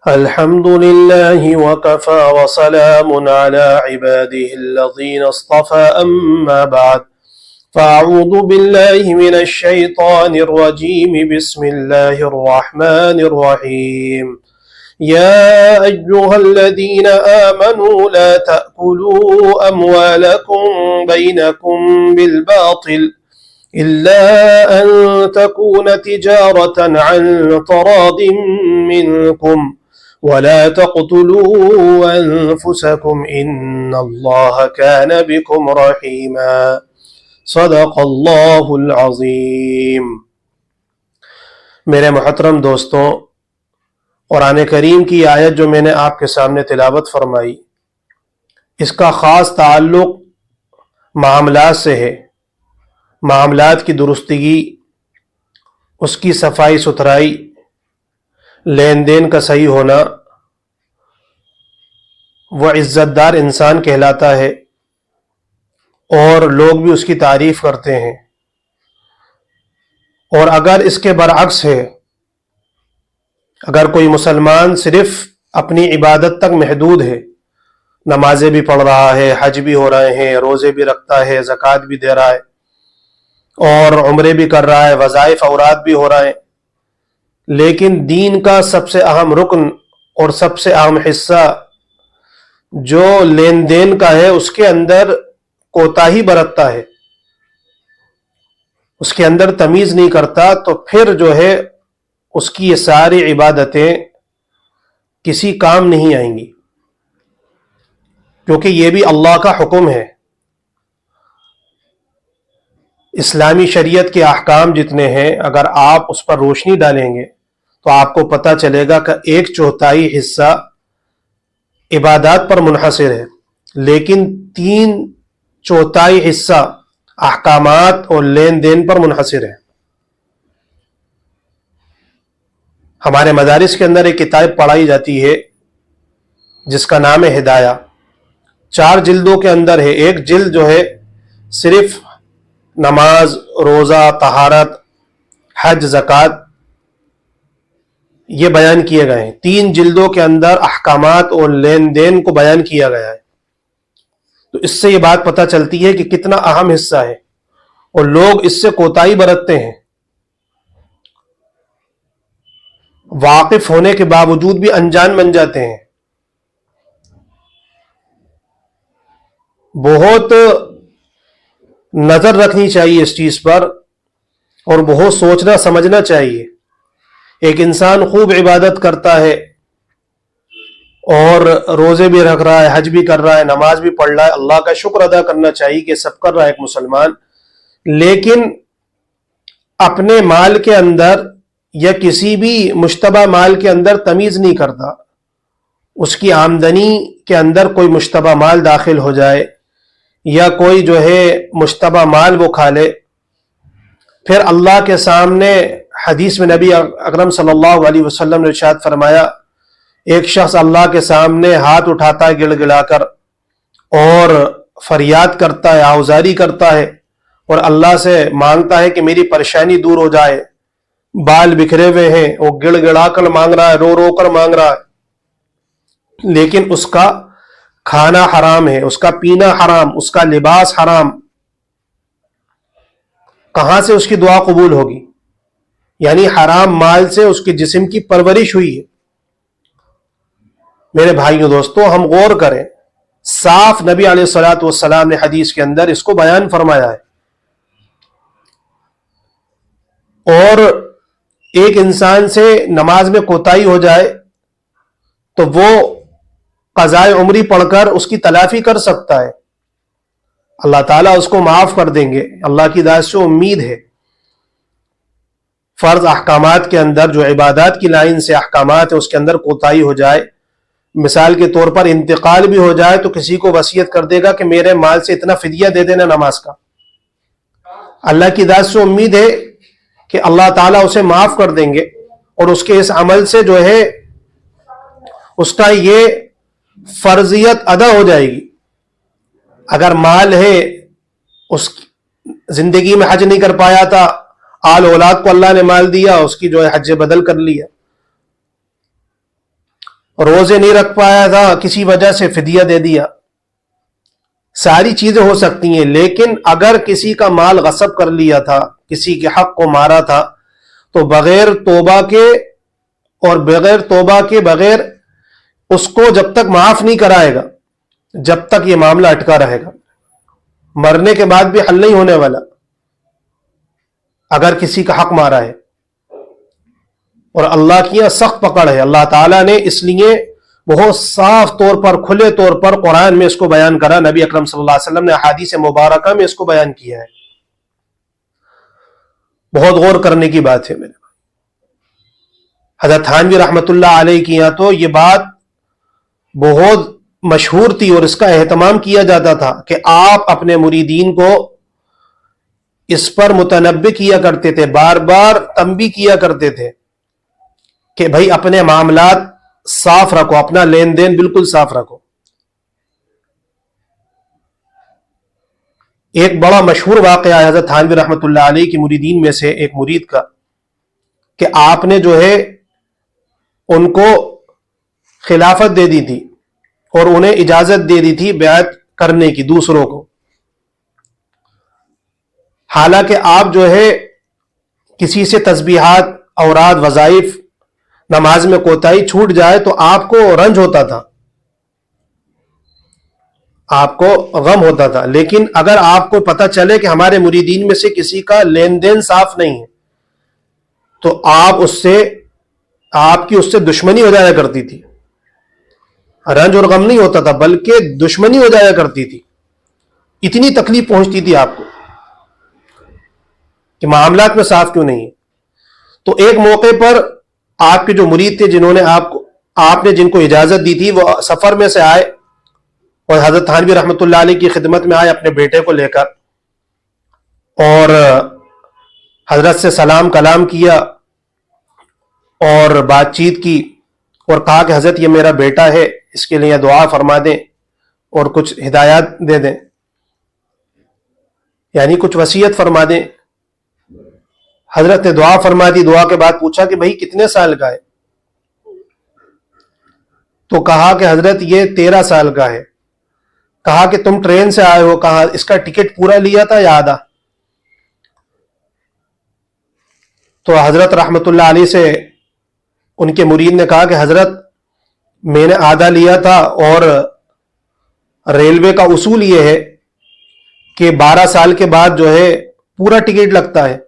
الحمد لله وكفى وسلام على عباده الذين اصطفى أما بعد فأعوذ بالله من الشيطان الرجيم بسم الله الرحمن الرحيم يا أيها الذين آمنوا لا تأكلوا أموالكم بينكم بالباطل إلا أن تكون تجارة عن تراض منكم ولا تقتلوا أنفسكم إن الله كان بكم رحيما صدق اللہ العظیم۔ میرے محترم دوستوں، قرآن کریم کی آیت جو میں نے آپ کے سامنے تلاوت فرمائی، اس کا خاص تعلق معاملات سے ہے۔ معاملات کی درستگی، اس کی صفائی ستھرائی، لین دین کا صحیح ہونا، وہ عزت دار انسان کہلاتا ہے اور لوگ بھی اس کی تعریف کرتے ہیں۔ اور اگر اس کے برعکس ہے، اگر کوئی مسلمان صرف اپنی عبادت تک محدود ہے، نمازیں بھی پڑھ رہا ہے، حج بھی ہو رہے ہیں، روزے بھی رکھتا ہے، زکوٰۃ بھی دے رہا ہے اور عمرے بھی کر رہا ہے، وظائف اوراد بھی ہو رہے ہیں، لیکن دین کا سب سے اہم رکن اور سب سے اہم حصہ جو لین دین کا ہے، اس کے اندر کوتاہی برتتا ہے، اس کے اندر تمیز نہیں کرتا، تو پھر جو ہے اس کی یہ ساری عبادتیں کسی کام نہیں آئیں گی، کیونکہ یہ بھی اللہ کا حکم ہے۔ اسلامی شریعت کے احکام جتنے ہیں، اگر آپ اس پر روشنی ڈالیں گے تو آپ کو پتہ چلے گا کہ 1/4 حصہ عبادات پر منحصر ہے، لیکن 3/4 حصہ احکامات اور لین دین پر منحصر ہے۔ ہمارے مدارس کے اندر ایک کتاب پڑھائی جاتی ہے جس کا نام ہے ہدایہ، 4 جلدوں کے اندر ہے۔ ایک جلد جو ہے صرف نماز، روزہ، طہارت، حج، زکوٰۃ یہ بیان کیے گئے ہیں۔ 3 جلدوں کے اندر احکامات اور لین دین کو بیان کیا گیا ہے۔ تو اس سے یہ بات پتہ چلتی ہے کہ کتنا اہم حصہ ہے، اور لوگ اس سے کوتاہی برتتے ہیں، واقف ہونے کے باوجود بھی انجان بن جاتے ہیں۔ بہت نظر رکھنی چاہیے اس چیز پر، اور بہت سوچنا سمجھنا چاہیے۔ ایک انسان خوب عبادت کرتا ہے اور روزے بھی رکھ رہا ہے، حج بھی کر رہا ہے، نماز بھی پڑھ رہا ہے، اللہ کا شکر ادا کرنا چاہیے کہ سب کر رہا ہے ایک مسلمان، لیکن اپنے مال کے اندر یا کسی بھی مشتبہ مال کے اندر تمیز نہیں کرتا۔ اس کی آمدنی کے اندر کوئی مشتبہ مال داخل ہو جائے یا کوئی جو ہے مشتبہ مال وہ کھا لے، پھر اللہ کے سامنے حدیث میں نبی اکرم صلی اللہ علیہ وسلم نے ارشاد فرمایا، ایک شخص اللہ کے سامنے ہاتھ اٹھاتا ہے گڑ گڑا کر اور فریاد کرتا ہے، آوزاری کرتا ہے اور اللہ سے مانگتا ہے کہ میری پریشانی دور ہو جائے، بال بکھرے ہوئے ہیں، وہ گڑ گڑا کر مانگ رہا ہے، رو رو کر مانگ رہا ہے، لیکن اس کا کھانا حرام ہے، اس کا پینا حرام، اس کا لباس حرام، کہاں سے اس کی دعا قبول ہوگی؟ یعنی حرام مال سے اس کے جسم کی پرورش ہوئی ہے۔ میرے بھائیوں دوستوں، ہم غور کریں، صاف نبی علیہ الصلوۃ والسلام نے حدیث کے اندر اس کو بیان فرمایا ہے۔ اور ایک انسان سے نماز میں کوتاہی ہو جائے تو وہ قضائے عمری پڑھ کر اس کی تلافی کر سکتا ہے، اللہ تعالیٰ اس کو معاف کر دیں گے، اللہ کی ذات سے امید ہے۔ فرض احکامات کے اندر جو عبادات کی لائن سے احکامات ہے، اس کے اندر کوتاہی ہو جائے، مثال کے طور پر انتقال بھی ہو جائے تو کسی کو وصیت کر دے گا کہ میرے مال سے اتنا فدیہ دے دینا نماز کا، اللہ کی ذات سے امید ہے کہ اللہ تعالیٰ اسے معاف کر دیں گے، اور اس کے اس عمل سے جو ہے اس کا یہ فرضیت ادا ہو جائے گی۔ اگر مال ہے، اس زندگی میں حج نہیں کر پایا تھا، آل اولاد کو اللہ نے مال دیا، اس کی جو ہے حج بدل کر لیا، روزے نہیں رکھ پایا تھا کسی وجہ سے فدیہ دے دیا، ساری چیزیں ہو سکتی ہیں. لیکن اگر کسی کا مال غصب کر لیا تھا، کسی کے حق کو مارا تھا، تو بغیر توبہ کے اور بغیر اس کو جب تک معاف نہیں کرائے گا، جب تک یہ معاملہ اٹکا رہے گا، مرنے کے بعد بھی حل نہیں ہونے والا اگر کسی کا حق مارا ہے. اور اللہ کی یہاں سخت پکڑ ہے. اللہ تعالیٰ نے اس لیے بہت صاف طور پر، کھلے طور پر قرآن میں اس کو بیان کرا، نبی اکرم صلی اللہ علیہ وسلم نے احادیث مبارکہ میں اس کو بیان کیا ہے. بہت غور کرنے کی بات ہے میرے بھائی. حضرت تھانوی رحمۃ اللہ علیہ کی یہاں تو یہ بات بہت مشہور تھی اور اس کا اہتمام کیا جاتا تھا کہ آپ اپنے مریدین کو اس پر متنبہ کیا کرتے تھے، بار بار تنبیہ کیا کرتے تھے کہ بھائی اپنے معاملات صاف رکھو، اپنا لین دین بالکل صاف رکھو. ایک بڑا مشہور واقعہ ہے حضرت تھانوی رحمۃ اللہ علیہ کی مریدین میں سے ایک مرید کا، کہ آپ نے جو ہے ان کو خلافت دے دی تھی اور انہیں اجازت دے دی تھی بیعت کرنے کی دوسروں کو. حالانکہ آپ جو ہے کسی سے تسبیحات، اوراد، وظائف، نماز میں کوتاہی چھوٹ جائے تو آپ کو رنج ہوتا تھا، آپ کو غم ہوتا تھا. لیکن اگر آپ کو پتہ چلے کہ ہمارے مریدین میں سے کسی کا لین دین صاف نہیں ہے تو آپ کی اس سے دشمنی ہو جایا کرتی تھی. رنج اور غم نہیں ہوتا تھا بلکہ دشمنی ہو جایا کرتی تھی. اتنی تکلیف پہنچتی تھی آپ کو کہ معاملات میں صاف کیوں نہیں ہے. تو ایک موقع پر آپ کے جو مرید تھے، جنہوں نے آپ نے جن کو اجازت دی تھی، وہ سفر میں سے آئے اور حضرت تھانوی رحمۃ اللہ علیہ کی خدمت میں آئے اپنے بیٹے کو لے کر، اور حضرت سے سلام کلام کیا اور بات چیت کی اور کہا کہ حضرت یہ میرا بیٹا ہے، اس کے لیے دعا فرما دیں اور کچھ ہدایات دے دیں، یعنی کچھ وصیت فرما دیں. حضرت نے دعا فرما دی. دعا کے بعد پوچھا کہ بھائی کتنے سال کا ہے؟ تو کہا کہ حضرت یہ 13 سال کا ہے. کہا کہ تم ٹرین سے آئے ہو؟ کہا اس کا ٹکٹ پورا لیا تھا یا آدھا؟ تو حضرت رحمت اللہ علیہ سے ان کے مرید نے کہا کہ حضرت میں نے آدھا لیا تھا، اور ریلوے کا اصول یہ ہے کہ 12 سال کے بعد جو ہے پورا ٹکٹ لگتا ہے.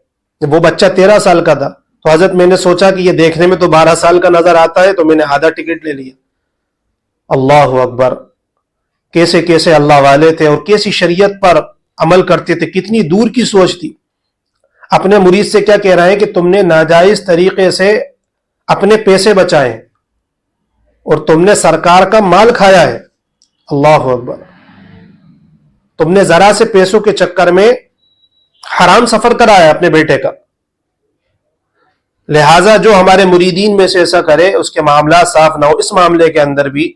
وہ بچہ 13 سال کا تھا تو حضرت میں نے سوچا کہ یہ دیکھنے میں تو 12 سال کا نظر آتا ہے تو میں نے آدھا ٹکٹ لے لیا. اللہ اکبر! کیسے کیسے اللہ والے تھے اور کیسی شریعت پر عمل کرتے تھے، کتنی دور کی سوچ تھی. اپنے مرید سے کیا کہہ رہے ہیں کہ تم نے ناجائز طریقے سے اپنے پیسے بچائے اور تم نے سرکار کا مال کھایا ہے. اللہ اکبر! تم نے ذرا سے پیسوں کے چکر میں حرام سفر کرایا اپنے بیٹے کا. لہٰذا جو ہمارے مریدین میں سے ایسا کرے اس کے معاملات صاف نہ ہو. اس معاملے کے اندر بھی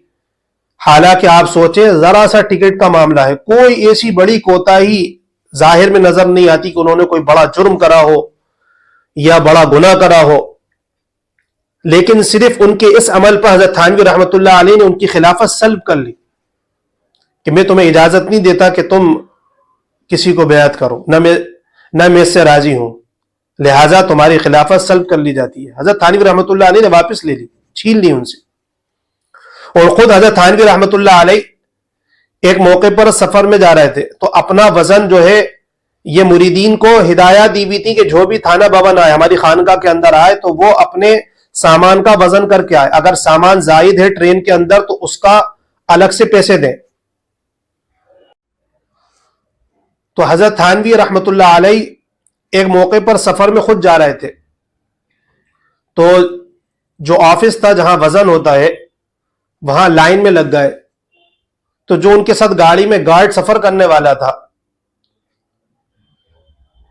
حالانکہ آپ سوچیں ذرا سا ٹکٹ کا معاملہ ہے، کوئی ایسی بڑی کوتاہی ظاہر میں نظر نہیں آتی کہ انہوں نے کوئی بڑا جرم کرا ہو یا بڑا گناہ کرا ہو، لیکن صرف ان کے اس عمل پر حضرت تھانوی رحمۃ اللہ علیہ نے ان کی خلافت سلب کر لی کہ میں تمہیں اجازت نہیں دیتا کہ تم کسی کو بیعت کرو، نہ میں اس سے راضی ہوں، لہٰذا تمہاری خلافت سلب کر لی جاتی ہے. حضرت تھانوی رحمۃ اللہ علیہ نے واپس لے لی، چھین لی ان سے. اور خود حضرت تھانوی رحمۃ اللہ علیہ ایک موقع پر سفر میں جا رہے تھے تو اپنا وزن جو ہے، یہ مریدین کو ہدایات دی ہوئی تھی کہ جو بھی تھانہ بھون آئے، ہماری خانقاہ کے اندر آئے تو وہ اپنے سامان کا وزن کر کے آئے. اگر سامان زائد ہے ٹرین کے اندر تو اس کا الگ سے پیسے دیں. تو حضرت تھانوی رحمۃ اللہ علیہ ایک موقع پر سفر میں خود جا رہے تھے تو جو آفس تھا جہاں وزن ہوتا ہے وہاں لائن میں لگ گئے. تو جو ان کے ساتھ گاڑی میں گارڈ سفر کرنے والا تھا،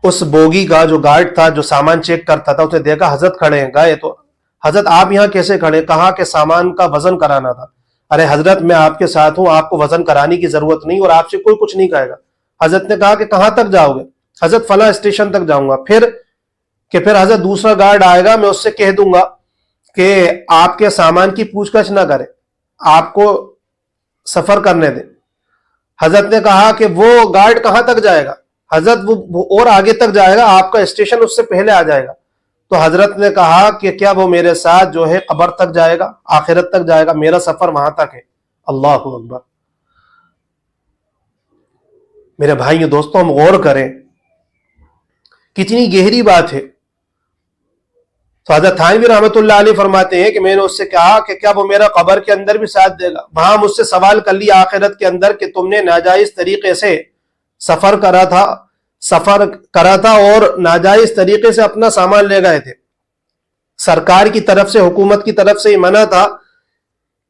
اس بوگی کا جو گارڈ تھا جو سامان چیک کرتا تھا، اسے دیکھا حضرت کھڑے ہیں. گئے تو حضرت آپ یہاں کیسے کھڑے؟ کہا کہ سامان کا وزن کرانا تھا. ارے حضرت میں آپ کے ساتھ ہوں، آپ کو وزن کرانے کی ضرورت نہیں اور آپ سے کوئی کچھ نہیں کہے گا. حضرت نے کہا کہ کہاں تک جاؤ گے؟ حضرت فلاں اسٹیشن تک جاؤں گا. پھر حضرت دوسرا گارڈ آئے گا، میں اس سے کہہ دوں گا کہ آپ کے سامان کی پوچھ گچھ نہ کرے, آپ کو سفر کرنے دیں. حضرت نے کہا کہ وہ گارڈ کہاں تک جائے گا؟ حضرت وہ اور آگے تک جائے گا, آپ کا اسٹیشن اس سے پہلے آ جائے گا. تو حضرت نے کہا کہ کیا وہ میرے ساتھ جو ہے قبر تک جائے گا, آخرت تک جائے گا؟ میرا سفر وہاں تک ہے. اللہ اکبر. میرے بھائیو دوستوں, ہم غور کریں کتنی گہری بات ہے. تو حضرت تھانوی رحمۃ اللہ علیہ فرماتے ہیں کہ میں نے اس سے کہا کہ کیا وہ میرا قبر کے اندر بھی ساتھ دے گا؟ وہاں مجھ سے سوال کر لیا آخرت کے اندر کہ تم نے ناجائز طریقے سے سفر کرا تھا اور ناجائز طریقے سے اپنا سامان لے گئے تھے. سرکار کی طرف سے, حکومت کی طرف سے یہ منع تھا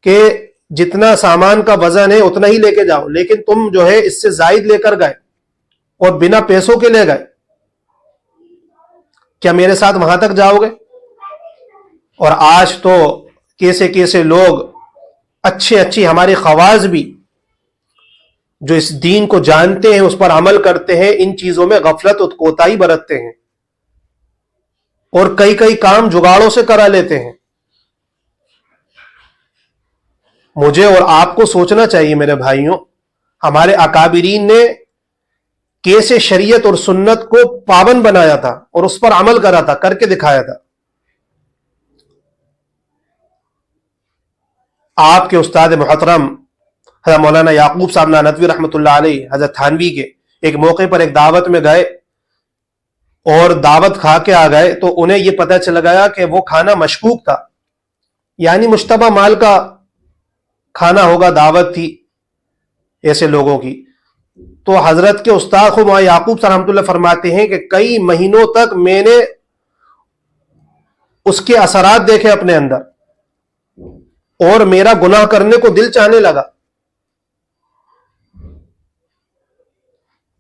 کہ جتنا سامان کا وزن ہے اتنا ہی لے کے جاؤ, لیکن تم جو ہے اس سے زائد لے کر گئے اور بنا پیسوں کے لے گئے. کیا میرے ساتھ وہاں تک جاؤ گے؟ اور آج تو کیسے لوگ اچھی ہماری خواص بھی جو اس دین کو جانتے ہیں, اس پر عمل کرتے ہیں, ان چیزوں میں غفلت اور کوتاہی برتتے ہیں اور کئی کام جگاڑوں سے کرا لیتے ہیں. مجھے اور آپ کو سوچنا چاہیے میرے بھائیوں, ہمارے اکابرین نے کیسے شریعت اور سنت کو پابند بنایا تھا اور اس پر عمل کرا تھا, کر کے دکھایا تھا. آپ کے استاد محترم حضرت مولانا یعقوب صاحب نانوتوی رحمۃ اللہ علیہ, حضرت تھانوی کے ایک موقع پر ایک دعوت میں گئے اور دعوت کھا کے آ گئے, تو انہیں یہ پتہ چل گیا کہ وہ کھانا مشکوک تھا, یعنی مشتبہ مال کا کھانا ہوگا, دعوت تھی ایسے لوگوں کی. تو حضرت کے استاد خود یعقوب صاحب رحمۃ اللہ فرماتے ہیں کہ کئی مہینوں تک میں نے اس کے اثرات دیکھے اپنے اندر اور میرا گناہ کرنے کو دل چاہنے لگا.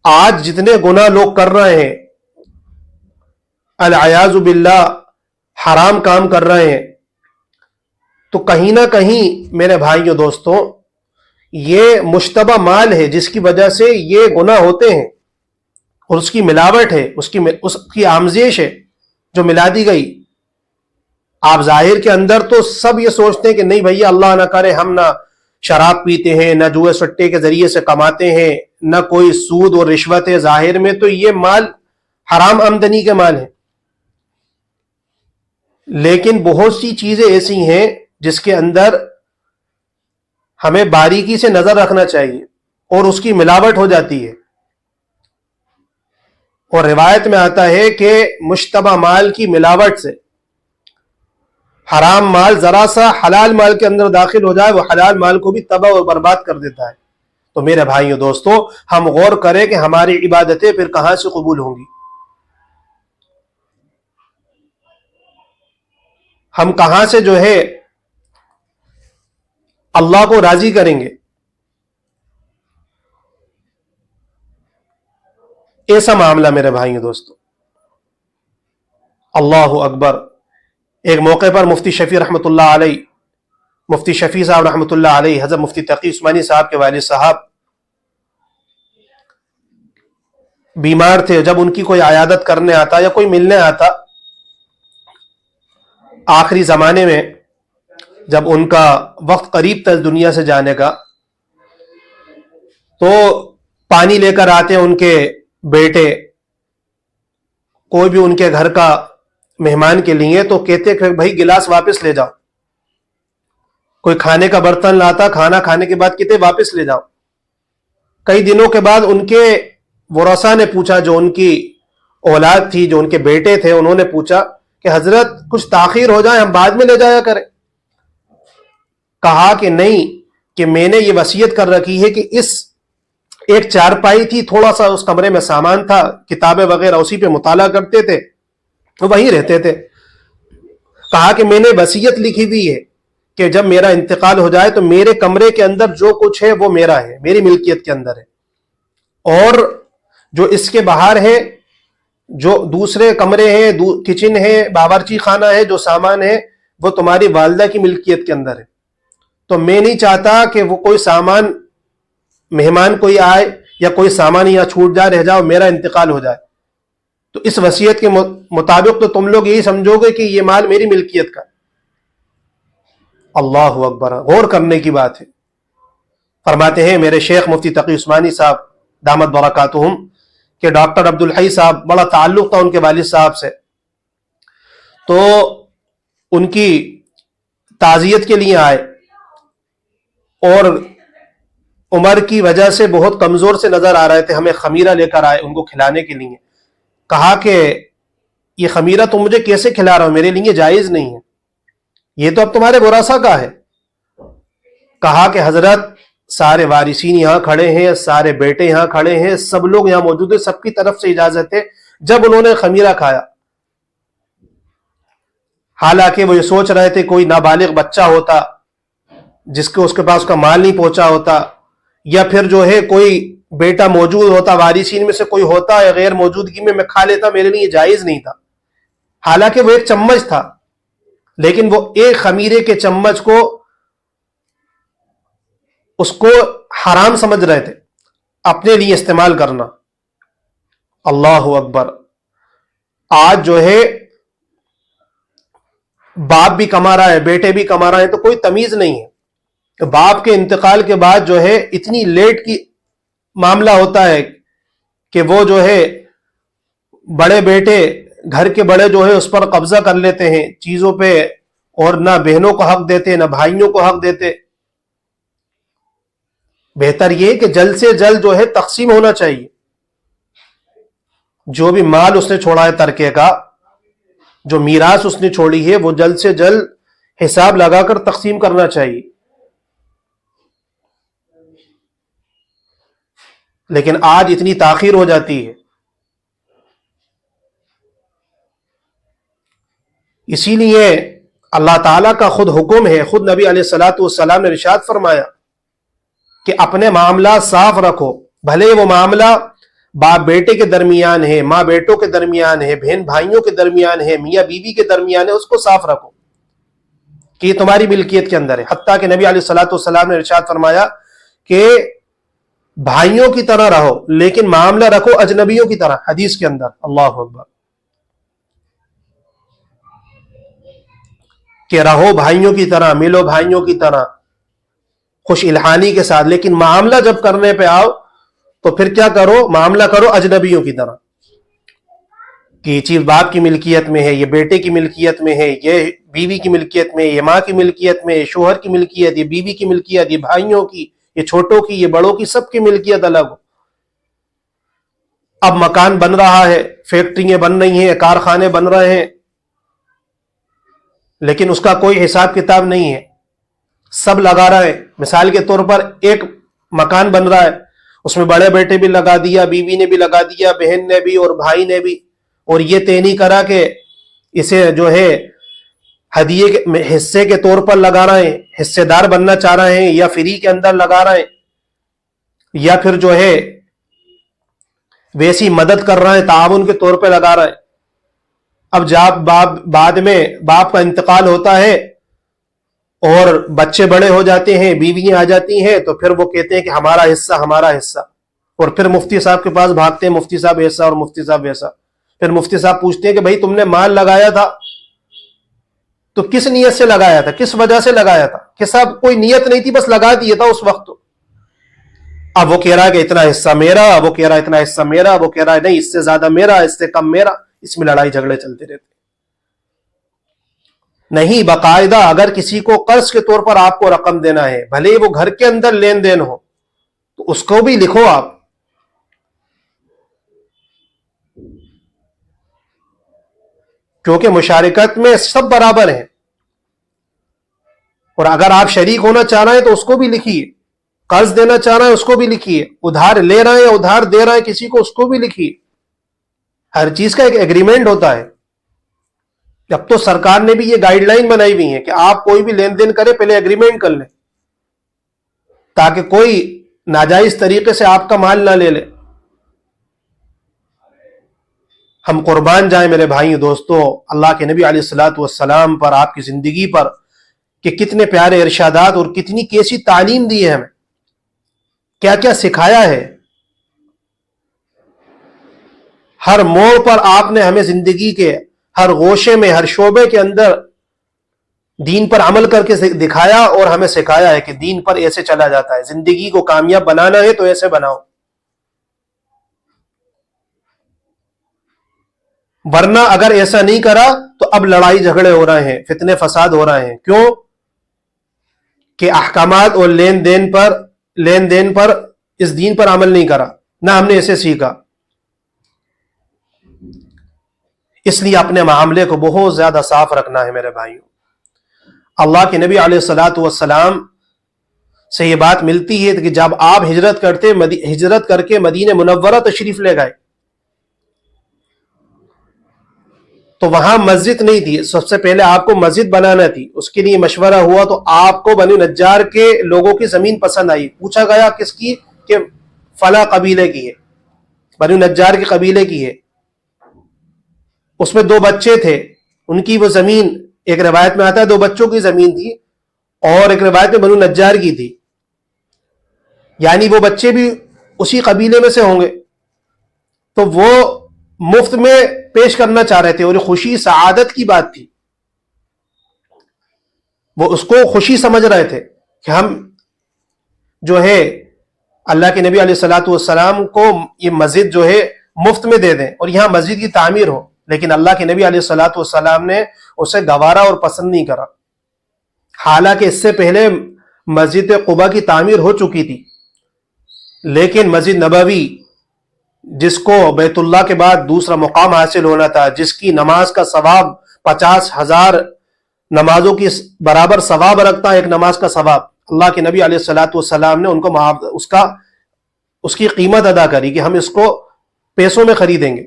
آج جتنے گناہ لوگ کر رہے ہیں, العیاذ باللہ حرام کام کر رہے ہیں, تو کہیں نہ کہیں میرے بھائیوں دوستوں یہ مشتبہ مال ہے جس کی وجہ سے یہ گناہ ہوتے ہیں, اور اس کی ملاوٹ ہے, اس کی آمیزش ہے جو ملا دی گئی. آپ ظاہر کے اندر تو سب یہ سوچتے ہیں کہ نہیں بھیا اللہ نہ کرے ہم نہ شراب پیتے ہیں, نہ جوئے سٹے کے ذریعے سے کماتے ہیں, نہ کوئی سود اور رشوت ہے. ظاہر میں تو یہ مال حرام آمدنی کے مال ہیں, لیکن بہت سی چیزیں ایسی ہیں جس کے اندر ہمیں باریکی سے نظر رکھنا چاہیے اور اس کی ملاوٹ ہو جاتی ہے. اور روایت میں آتا ہے کہ مشتبہ مال کی ملاوٹ سے حرام مال ذرا سا حلال مال کے اندر داخل ہو جائے, وہ حلال مال کو بھی تباہ اور برباد کر دیتا ہے. تو میرے بھائیوں دوستو, ہم غور کریں کہ ہماری عبادتیں پھر کہاں سے قبول ہوں گی, ہم کہاں سے جو ہے اللہ کو راضی کریں گے. ایسا معاملہ میرے بھائیوں دوستو. اللہ اکبر. ایک موقع پر مفتی شفیع رحمۃ اللہ علیہ, مفتی شفیع صاحب رحمۃ اللہ علیہ, حضرت مفتی تقی عثمانی صاحب کے والد صاحب بیمار تھے. جب ان کی کوئی عیادت کرنے آتا یا کوئی ملنے آتا, آخری زمانے میں جب ان کا وقت قریب تھا دنیا سے جانے کا, تو پانی لے کر آتے ان کے بیٹے, کوئی بھی ان کے گھر کا مہمان کے لیے, تو کہتے کہ بھائی گلاس واپس لے جاؤ. کوئی کھانے کا برتن لاتا, کھانا کھانے کے بعد کہتے واپس لے جاؤ. کئی دنوں کے بعد ان کے ورثاء نے پوچھا, جو ان کی اولاد تھی, جو ان کے بیٹے تھے, انہوں نے پوچھا کہ حضرت کچھ تاخیر ہو جائے, ہم بعد میں لے جایا کریں. کہا کہ نہیں, کہ میں نے یہ وصیت کر رکھی ہے کہ اس ایک چارپائی تھی, تھوڑا سا اس کمرے میں سامان تھا, کتابیں وغیرہ اسی پہ مطالعہ کرتے تھے, وہیں رہتے تھے. کہا کہ میں نے وصیت لکھی ہوئی ہے کہ جب میرا انتقال ہو جائے تو میرے کمرے کے اندر جو کچھ ہے وہ میرا ہے, میری ملکیت کے اندر ہے, اور جو اس کے باہر ہے, جو دوسرے کمرے ہیں, کچن ہے, باورچی خانہ ہے, جو سامان ہے وہ تمہاری والدہ کی ملکیت کے اندر ہے. تو میں نہیں چاہتا کہ وہ کوئی سامان, مہمان کوئی آئے یا کوئی سامان یہاں چھوٹ جائے, رہ جاؤ, میرا انتقال ہو جائے. تو اس وصیت کے مطابق تو تم لوگ یہی سمجھو گے کہ یہ مال میری ملکیت کا. اللہ اکبر، غور کرنے کی بات ہے۔ فرماتے ہیں میرے شیخ مفتی تقی عثمانی صاحب دامت برکاتہم کہ ڈاکٹر عبدالحی صاحب بڑا تعلق تھا ان کے والد صاحب سے، تو ان کی تعزیت کے لیے آئے اور عمر کی وجہ سے بہت کمزور سے نظر آ رہے تھے، ہمیں خمیرہ لے کر آئے ان کو کھلانے کے لیے۔ کہا کہ یہ خمیرہ تم مجھے کیسے کھلا رہے ہو، میرے لیے جائز نہیں ہے، یہ تو اب تمہارے ورثہ کا ہے۔ کہا کہ حضرت سارے وارثین یہاں کھڑے ہیں، سارے بیٹے یہاں کھڑے ہیں، سب لوگ یہاں موجود ہیں، سب کی طرف سے اجازت ہے۔ جب انہوں نے خمیرہ کھایا، حالانکہ وہ یہ سوچ رہے تھے کوئی نابالغ بچہ ہوتا جس کو اس کے پاس کا مال نہیں پہنچا ہوتا، یا پھر جو ہے کوئی بیٹا موجود ہوتا، وارثین میں سے کوئی ہوتا ہے، غیر موجودگی میں کھا لیتا، میرے لیے جائز نہیں تھا۔ حالانکہ وہ ایک چمچ تھا، لیکن وہ ایک خمیرے کے چمچ کو اس کو حرام سمجھ رہے تھے اپنے لیے استعمال کرنا۔ اللہ اکبر۔ آج جو ہے باپ بھی کما رہا ہے، بیٹے بھی کما رہے ہیں، تو کوئی تمیز نہیں ہے۔ باپ کے انتقال کے بعد جو ہے اتنی لیٹ کی معاملہ ہوتا ہے کہ وہ جو ہے بڑے بیٹے، گھر کے بڑے جو ہے اس پر قبضہ کر لیتے ہیں چیزوں پہ، اور نہ بہنوں کو حق دیتے نہ بھائیوں کو حق دیتے۔ بہتر یہ کہ جلد سے جلد جو ہے تقسیم ہونا چاہیے، جو بھی مال اس نے چھوڑا ہے ترکے کا، جو میراث اس نے چھوڑی ہے، وہ جلد سے جلد حساب لگا کر تقسیم کرنا چاہیے۔ لیکن آج اتنی تاخیر ہو جاتی ہے۔ اسی لیے اللہ تعالیٰ کا خود حکم ہے، خود نبی علیہ الصلوۃ والسلام نے ارشاد فرمایا کہ اپنے معاملات صاف رکھو، بھلے وہ معاملہ باپ بیٹے کے درمیان ہے، ماں بیٹوں کے درمیان ہے، بہن بھائیوں کے درمیان ہے، میاں بیوی کے درمیان ہے، اس کو صاف رکھو کہ یہ تمہاری ملکیت کے اندر ہے۔ حتیٰ کہ نبی علیہ الصلوۃ والسلام نے ارشاد فرمایا کہ بھائیوں کی طرح رہو لیکن معاملہ رکھو اجنبیوں کی طرح، حدیث کے اندر۔ اللہ اکبر، کہ رہو بھائیوں کی طرح، ملو بھائیوں کی طرح، خوش الحانی کے ساتھ، لیکن معاملہ جب کرنے پہ آؤ تو پھر کیا کرو، معاملہ کرو اجنبیوں کی طرح، کہ یہ چیز باپ کی ملکیت میں ہے، یہ بیٹے کی ملکیت میں ہے، یہ بیوی کی ملکیت میں، یہ ماں کی ملکیت میں، یہ شوہر کی ملکیت، یہ بیوی کی ملکیت، یہ بھائیوں کی، یہ چھوٹوں کی، یہ بڑوں کی، سب کی ملکیت الگ ہو۔ اب مکان بن رہا ہے، فیکٹریاں بن رہی ہیں، کارخانے بن رہے ہیں، لیکن اس کا کوئی حساب کتاب نہیں ہے، سب لگا رہے ہیں۔ مثال کے طور پر ایک مکان بن رہا ہے، اس میں بڑے بیٹے بھی لگا دیا، بیوی نے بھی لگا دیا، بہن نے بھی اور بھائی نے بھی، اور یہ طے نہیں کرا کہ اسے جو ہے ہدیے کے حصے کے طور پر لگا رہے ہیں، حصے دار بننا چاہ رہے ہیں، یا فری کے اندر لگا رہے ہیں، یا پھر جو ہے ویسی مدد کر رہے ہیں، تعاون کے طور پہ لگا رہے ہیں۔ اب جب بعد میں باپ کا انتقال ہوتا ہے اور بچے بڑے ہو جاتے ہیں، بیویاں آ جاتی ہیں، تو پھر وہ کہتے ہیں کہ ہمارا حصہ، ہمارا حصہ، اور پھر مفتی صاحب کے پاس بھاگتے ہیں، مفتی صاحب ایسا اور مفتی صاحب ویسا۔ پھر مفتی صاحب پوچھتے ہیں کہ بھائی تم نے مال لگایا تھا تو کس نیت سے لگایا تھا، کس وجہ سے لگایا تھا؟ کہ صاحب کوئی نیت نہیں تھی، بس لگا دیا تھا اس وقت۔ اب وہ کہہ رہا ہے کہ اتنا حصہ میرا، وہ کہہ رہا ہے اتنا حصہ میرا، وہ کہہ رہا ہے نہیں اس سے زیادہ میرا، اس سے کم میرا، اس میں لڑائی جھگڑے چلتے رہتے۔ نہیں، باقاعدہ اگر کسی کو قرض کے طور پر آپ کو رقم دینا ہے، بھلے وہ گھر کے اندر لین دین ہو، تو اس کو بھی لکھو آپ، کیونکہ مشارکت میں سب برابر ہیں۔ اور اگر آپ شریک ہونا چاہ رہے ہیں تو اس کو بھی لکھیے، قرض دینا چاہ رہے ہیں اس کو بھی لکھیے، ادھار لے رہے ہیں ادھار دے رہے ہیں کسی کو، اس کو بھی لکھیے۔ ہر چیز کا ایک ایگریمنٹ ہوتا ہے۔ اب تو سرکار نے بھی یہ گائیڈ لائن بنائی ہوئی ہے کہ آپ کوئی بھی لین دین کرے پہلے ایگریمنٹ کر لیں، تاکہ کوئی ناجائز طریقے سے آپ کا مال نہ لے لے۔ ہم قربان جائیں میرے بھائی دوستو اللہ کے نبی علیہ الصلوۃ والسلام پر، آپ کی زندگی پر، کہ کتنے پیارے ارشادات اور کتنی کیسی تعلیم دی ہے، ہمیں کیا کیا سکھایا ہے۔ ہر موڑ پر آپ نے ہمیں زندگی کے ہر گوشے میں، ہر شعبے کے اندر دین پر عمل کر کے دکھایا اور ہمیں سکھایا ہے کہ دین پر ایسے چلا جاتا ہے. زندگی کو کامیاب بنانا ہے تو ایسے بناؤ، ورنہ اگر ایسا نہیں کرا تو اب لڑائی جھگڑے ہو رہے ہیں، فتنے فساد ہو رہے ہیں. کیوں کہ احکامات اور لین دین پر اس دین پر عمل نہیں کرا، نہ ہم نے اسے سیکھا. اس لیے اپنے معاملے کو بہت زیادہ صاف رکھنا ہے میرے بھائیوں. اللہ کے نبی علیہ الصلاۃ والسلام سے یہ بات ملتی ہے کہ جب آپ ہجرت کر کے مدینہ منورہ تشریف لے گئے تو وہاں مسجد نہیں تھی. سب سے پہلے آپ کو مسجد بنانا تھی. اس کے لیے مشورہ ہوا تو آپ کو بنو نجار کے لوگوں کی زمین پسند آئی. پوچھا گیا کس کی؟ کہ فلاں قبیلے کی ہے، بنو نجار کے قبیلے کی ہے. اس میں 2 بچے تھے، ان کی وہ زمین، ایک روایت میں آتا ہے 2 بچوں کی زمین تھی اور ایک روایت میں بنو نجار کی تھی، یعنی وہ بچے بھی اسی قبیلے میں سے ہوں گے. تو وہ مفت میں پیش کرنا چاہ رہے تھے اور خوشی سعادت کی بات تھی. وہ اس کو خوشی سمجھ رہے تھے کہ ہم جو ہے اللہ کے نبی علیہ الصلاۃ والسلام کو یہ مسجد جو ہے مفت میں دے دیں اور یہاں مسجد کی تعمیر ہو. لیکن اللہ کے نبی علیہ الصلاۃ والسلام نے اسے گوارا اور پسند نہیں کرا. حالانکہ اس سے پہلے مسجد قباء کی تعمیر ہو چکی تھی، لیکن مسجد نبوی جس کو بیت اللہ کے بعد دوسرا مقام حاصل ہونا تھا، جس کی نماز کا ثواب 50,000 نمازوں کی برابر ثواب رکھتا ہے، ایک نماز کا ثواب، اللہ کے نبی علیہ الصلاۃ والسلام نے ان کو اس کی قیمت ادا کری کہ ہم اس کو پیسوں میں خریدیں گے.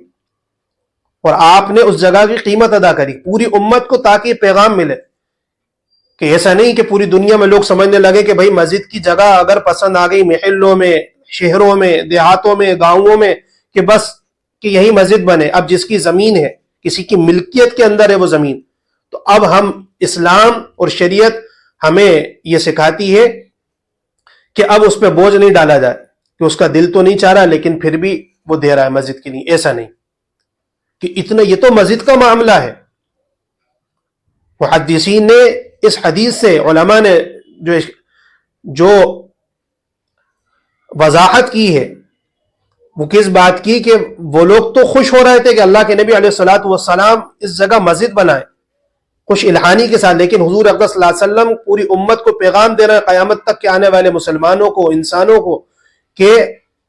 اور آپ نے اس جگہ کی قیمت ادا کری پوری امت کو، تاکہ یہ پیغام ملے کہ ایسا نہیں کہ پوری دنیا میں لوگ سمجھنے لگے کہ بھائی مسجد کی جگہ اگر پسند آ گئی محلوں میں، شہروں میں، دیہاتوں میں، گاؤں میں، کہ بس کہ یہی مسجد بنے. اب جس کی زمین ہے، کسی کی ملکیت کے اندر ہے وہ زمین، تو اب ہم اسلام اور شریعت ہمیں یہ سکھاتی ہے کہ اب اس پہ بوجھ نہیں ڈالا جائے کہ اس کا دل تو نہیں چاہ رہا لیکن پھر بھی وہ دے رہا ہے مسجد کے لیے. ایسا نہیں کہ اتنا، یہ تو مسجد کا معاملہ ہے. محدثین نے اس حدیث سے، علماء نے جو وضاحت کی ہے وہ کس بات کی کہ وہ لوگ تو خوش ہو رہے تھے کہ اللہ کے نبی علیہ الصلاۃ والسلام اس جگہ مسجد بنائے خوش الحانی کے ساتھ، لیکن حضور اقدس صلی اللہ علیہ وسلم پوری امت کو پیغام دے رہے ہیں، قیامت تک کے آنے والے مسلمانوں کو، انسانوں کو، کہ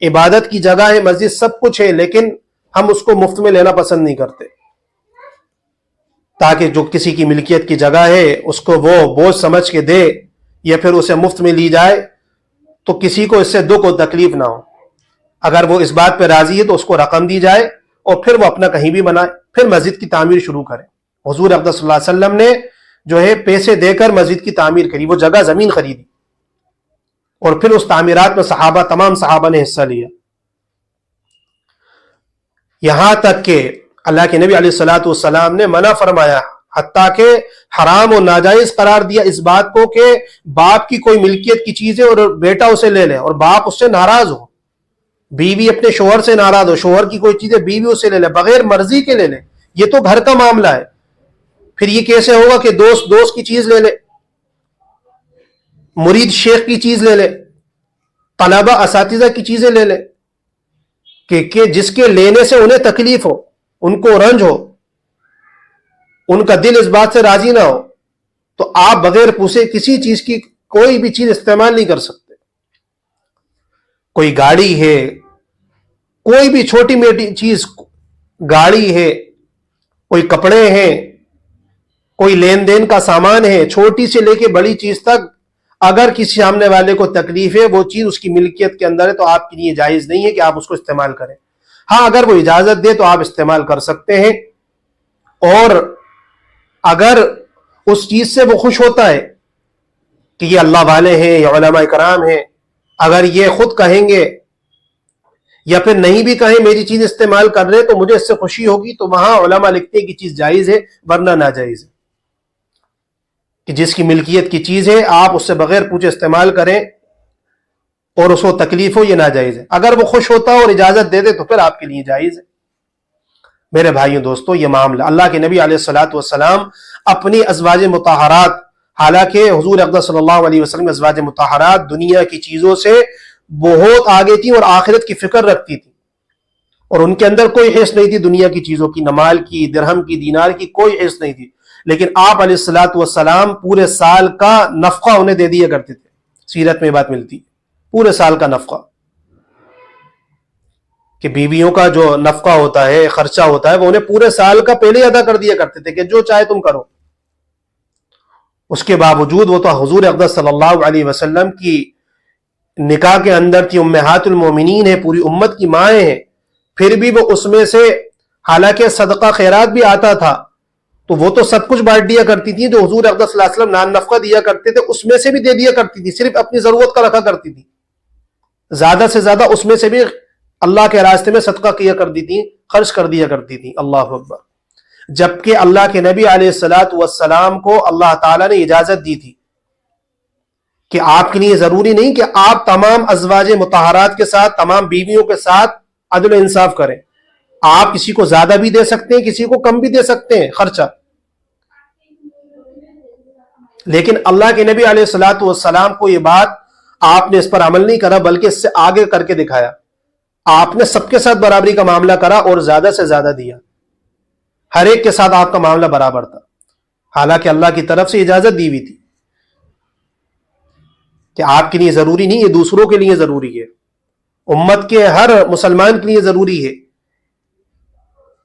عبادت کی جگہ ہے مسجد، سب کچھ ہے، لیکن ہم اس کو مفت میں لینا پسند نہیں کرتے، تاکہ جو کسی کی ملکیت کی جگہ ہے اس کو وہ بوجھ سمجھ کے دے یا پھر اسے مفت میں لی جائے تو کسی کو اس سے دکھ و تکلیف نہ ہو. اگر وہ اس بات پہ راضی ہے تو اس کو رقم دی جائے اور پھر وہ اپنا کہیں بھی بنائے، پھر مسجد کی تعمیر شروع کرے. حضور اقدس صلی اللہ علیہ وسلم نے جو ہے پیسے دے کر مسجد کی تعمیر کری، وہ جگہ زمین خریدی اور پھر اس تعمیرات میں تمام صحابہ نے حصہ لیا. یہاں تک کہ اللہ کے نبی علیہ الصلاۃ والسلام نے منع فرمایا، حتیٰ کہ حرام و ناجائز قرار دیا اس بات کو کہ باپ کی کوئی ملکیت کی چیز ہے اور بیٹا اسے لے لے اور باپ اس سے ناراض ہو، بیوی اپنے شوہر سے ناراض ہو، شوہر کی کوئی چیز ہے بیوی اسے لے لے، بغیر مرضی کے لے لے. یہ تو گھر کا معاملہ ہے. پھر یہ کیسے ہوگا کہ دوست کی چیز لے لے، مرید شیخ کی چیز لے لے، طلبہ اساتذہ کی چیزیں لے لے، کہ جس کے لینے سے انہیں تکلیف ہو، ان کو رنج ہو، ان کا دل اس بات سے راضی نہ ہو، تو آپ بغیر پوچھے کسی چیز کی کوئی بھی چیز استعمال نہیں کر سکتے. کوئی گاڑی ہے، کوئی بھی چھوٹی موٹی چیز، گاڑی ہے، کوئی کپڑے ہیں، کوئی لین دین کا سامان ہے، چھوٹی سے لے کے بڑی چیز تک، اگر کسی سامنے والے کو تکلیف ہے، وہ چیز اس کی ملکیت کے اندر ہے تو آپ کے لیے جائز نہیں ہے کہ آپ اس کو استعمال کریں. ہاں اگر وہ اجازت دے تو آپ استعمال کر سکتے ہیں، اور اگر اس چیز سے وہ خوش ہوتا ہے کہ یہ اللہ والے ہیں یا علماء کرام ہیں، اگر یہ خود کہیں گے یا پھر نہیں بھی کہیں میری چیز استعمال کر رہے تو مجھے اس سے خوشی ہوگی، تو وہاں علماء لکھتے ہیں کہ چیز جائز ہے، ورنہ ناجائز ہے. کہ جس کی ملکیت کی چیز ہے آپ اس سے بغیر پوچھے استعمال کریں اور اس کو تکلیف ہو، یہ ناجائز ہے. اگر وہ خوش ہوتا اور اجازت دے دے تو پھر آپ کے لیے جائز ہے. میرے بھائیوں دوستو، یہ معاملہ اللہ کے نبی علیہ الصلاۃ والسلام اپنی ازواج مطہرات حالانکہ حضور اقدس صلی اللہ علیہ وسلم ازواج مطہرات دنیا کی چیزوں سے بہت آگے تھی اور آخرت کی فکر رکھتی تھی، اور ان کے اندر کوئی حرص نہیں تھی دنیا کی چیزوں کی، نہ مال کی، درہم کی، دینار کی، کوئی حرص نہیں تھی. لیکن آپ علیہ الصلوۃ والسلام پورے سال کا نفقہ انہیں دے دیا کرتے تھے. سیرت میں یہ بات ملتی ہے، پورے سال کا نفقہ، کہ بیویوں کا جو نفقہ ہوتا ہے، خرچہ ہوتا ہے، وہ انہیں پورے سال کا پہلے ادا کر دیا کرتے تھے کہ جو چاہے تم کرو. اس کے باوجود وہ تو حضور اقدس صلی اللہ علیہ وسلم کی نکاح کے اندر تھی، امہات المومنین ہے، پوری امت کی مائیں ہیں، پھر بھی وہ اس میں سے، حالانکہ صدقہ خیرات بھی آتا تھا تو وہ تو سب کچھ بانٹ دیا کرتی تھی. جو حضور اقدس صلی اللہ علیہ وسلم نان نفقہ دیا کرتے تھے اس میں سے بھی دے دیا کرتی تھی، صرف اپنی ضرورت کا رکھا کرتی تھی. زیادہ سے زیادہ اس میں سے بھی اللہ کے راستے میں صدقہ کیا کرتی تھی، خرچ کر دیا کرتی تھی. اللہ اکبر. جبکہ اللہ کے نبی علیہ الصلوۃ والسلام کو اللہ تعالیٰ نے اجازت دی تھی کہ آپ کے لیے ضروری نہیں کہ آپ تمام ازواج مطہرات کے ساتھ، تمام بیویوں کے ساتھ عدل و انصاف کریں. آپ کسی کو زیادہ بھی دے سکتے ہیں، کسی کو کم بھی دے سکتے ہیں خرچہ. لیکن اللہ کے نبی علیہ الصلوۃ والسلام کو یہ بات، آپ نے اس پر عمل نہیں کرا بلکہ اس سے آگے کر کے دکھایا. آپ نے سب کے ساتھ برابری کا معاملہ کرا اور زیادہ سے زیادہ دیا. ہر ایک کے ساتھ آپ کا معاملہ برابر تھا، حالانکہ اللہ کی طرف سے اجازت دی ہوئی تھی کہ آپ کے لیے ضروری نہیں، یہ دوسروں کے لیے ضروری ہے. امت کے ہر مسلمان کے لیے ضروری ہے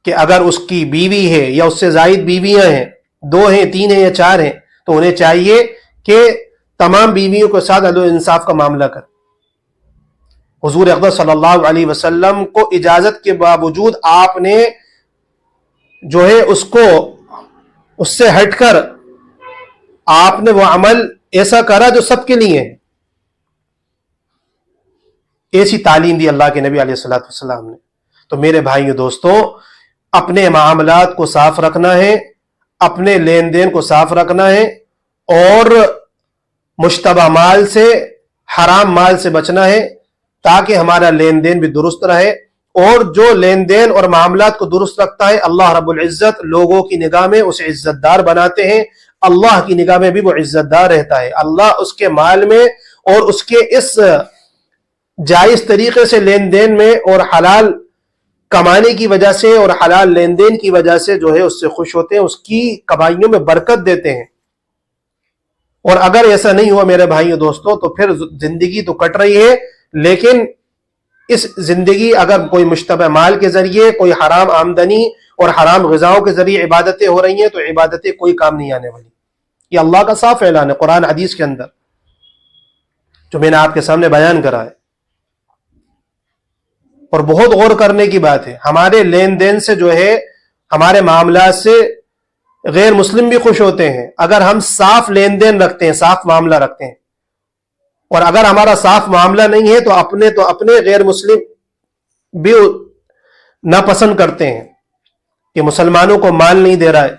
کہ اگر اس کی بیوی ہے یا اس سے زائد بیویاں ہیں، 2 ہیں، 3 ہیں یا 4 ہیں، تو انہیں چاہیے کہ تمام بیویوں کے ساتھ عدل و انصاف کا معاملہ کر. حضور اقدس صلی اللہ علیہ وسلم کو اجازت کے باوجود آپ نے جو ہے اس سے ہٹ کر آپ نے وہ عمل ایسا کرا جو سب کے لیے ہے. ایسی تعلیم دی اللہ کے نبی علیہ الصلوۃ والسلام نے. تو میرے بھائیو دوستوں، اپنے معاملات کو صاف رکھنا ہے، اپنے لین دین کو صاف رکھنا ہے، اور مشتبہ مال سے، حرام مال سے بچنا ہے تاکہ ہمارا لین دین بھی درست رہے. اور جو لین دین اور معاملات کو درست رکھتا ہے اللہ رب العزت لوگوں کی نگاہ میں اسے عزت دار بناتے ہیں، اللہ کی نگاہ میں بھی وہ عزت دار رہتا ہے. اللہ اس کے مال میں اور اس کے اس جائز طریقے سے لین دین میں اور حلال کمانے کی وجہ سے اور حلال لین دین کی وجہ سے جو ہے اس سے خوش ہوتے ہیں، اس کی کمائیوں میں برکت دیتے ہیں. اور اگر ایسا نہیں ہوا میرے بھائیوں دوستوں تو پھر زندگی تو کٹ رہی ہے، لیکن اس زندگی اگر کوئی مشتبہ مال کے ذریعے، کوئی حرام آمدنی اور حرام غذاؤں کے ذریعے عبادتیں ہو رہی ہیں تو عبادتیں کوئی کام نہیں آنے والی. یہ اللہ کا صاف اعلان ہے قرآن حدیث کے اندر، جو میں نے آپ کے سامنے بیان کرا ہے. اور بہت غور کرنے کی بات ہے، ہمارے لین دین سے جو ہے، ہمارے معاملات سے غیر مسلم بھی خوش ہوتے ہیں اگر ہم صاف لین دین رکھتے ہیں، صاف معاملہ رکھتے ہیں. اور اگر ہمارا صاف معاملہ نہیں ہے تو اپنے غیر مسلم بھی ناپسند کرتے ہیں کہ مسلمانوں کو مال نہیں دے رہا ہے،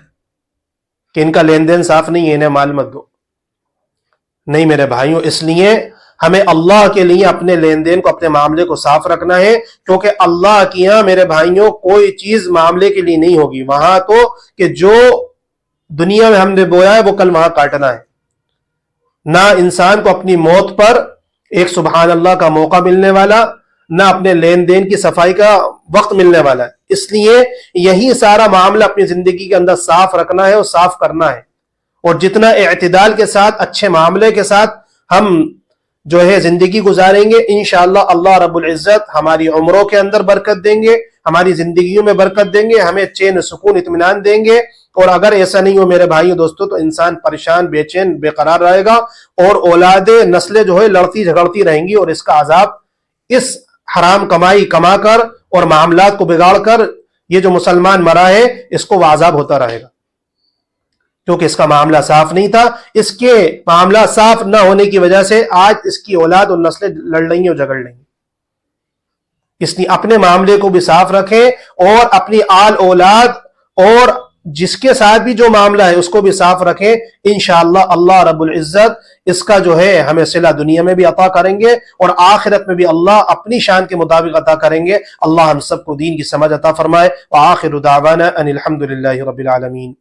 کہ ان کا لین دین صاف نہیں ہے، انہیں مال مت دو. نہیں میرے بھائیوں، اس لیے ہمیں اللہ کے لیے اپنے لین دین کو، اپنے معاملے کو صاف رکھنا ہے، کیونکہ اللہ کی یہاں میرے بھائیوں کوئی چیز معاملے کے لیے نہیں ہوگی. وہاں تو کہ جو دنیا میں ہم نے بویا ہے وہ کل وہاں کاٹنا ہے. نہ انسان کو اپنی موت پر ایک سبحان اللہ کا موقع ملنے والا، نہ اپنے لین دین کی صفائی کا وقت ملنے والا ہے. اس لیے یہی سارا معاملہ اپنی زندگی کے اندر صاف رکھنا ہے اور صاف کرنا ہے. اور جتنا اعتدال کے ساتھ، اچھے معاملے کے ساتھ ہم جو ہے زندگی گزاریں گے، انشاءاللہ اللہ رب العزت ہماری عمروں کے اندر برکت دیں گے، ہماری زندگیوں میں برکت دیں گے، ہمیں چین سکون اطمینان دیں گے. اور اگر ایسا نہیں ہو میرے بھائیوں دوستوں تو انسان پریشان، بے چین، بے قرار رہے گا، اور اولادیں، نسلیں جو ہے لڑتی جھگڑتی رہیں گی، اور اس کا عذاب اس حرام کمائی کما کر اور معاملات کو بگاڑ کر یہ جو مسلمان مرا ہے اس کو وہ عذاب ہوتا رہے گا، کیونکہ اس کا معاملہ صاف نہیں تھا. اس کے معاملہ صاف نہ ہونے کی وجہ سے آج اس کی اولاد اور نسلیں لڑ رہی ہیں اور جھگڑ رہی ہیں. اس لیے اپنے معاملے کو بھی صاف رکھیں اور اپنی آل اولاد اور جس کے ساتھ بھی جو معاملہ ہے اس کو بھی صاف رکھیں. انشاءاللہ اللہ رب العزت اس کا جو ہے ہمیں صلہ دنیا میں بھی عطا کریں گے اور آخرت میں بھی اللہ اپنی شان کے مطابق عطا کریں گے. اللہ ہم سب کو دین کی سمجھ عطا فرمائے. وآخر دعوانا ان الحمد للہ رب العالمین.